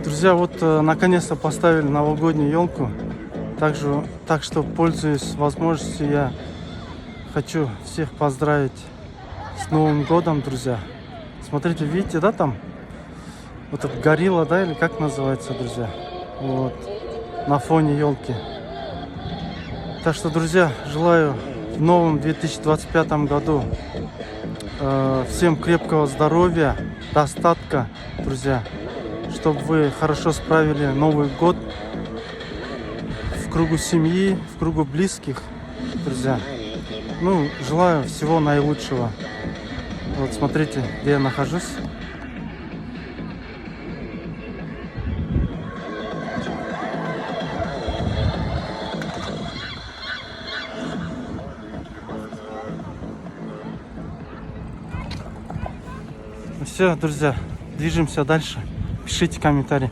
Друзья, вот наконец-то поставили новогоднюю елку. Так что, пользуясь возможностью, я хочу всех поздравить с Новым годом, друзья. Смотрите, видите, да, там? Вот этот горилла, да, или как называется, друзья? Вот, на фоне елки. Так что, друзья, желаю в новом 2025 году всем крепкого здоровья, достатка, друзья. Чтобы вы хорошо справили Новый год в кругу семьи, в кругу близких, друзья. Ну, желаю всего наилучшего. Вот смотрите, где я нахожусь. Все, друзья, движемся дальше. Пишите комментарии.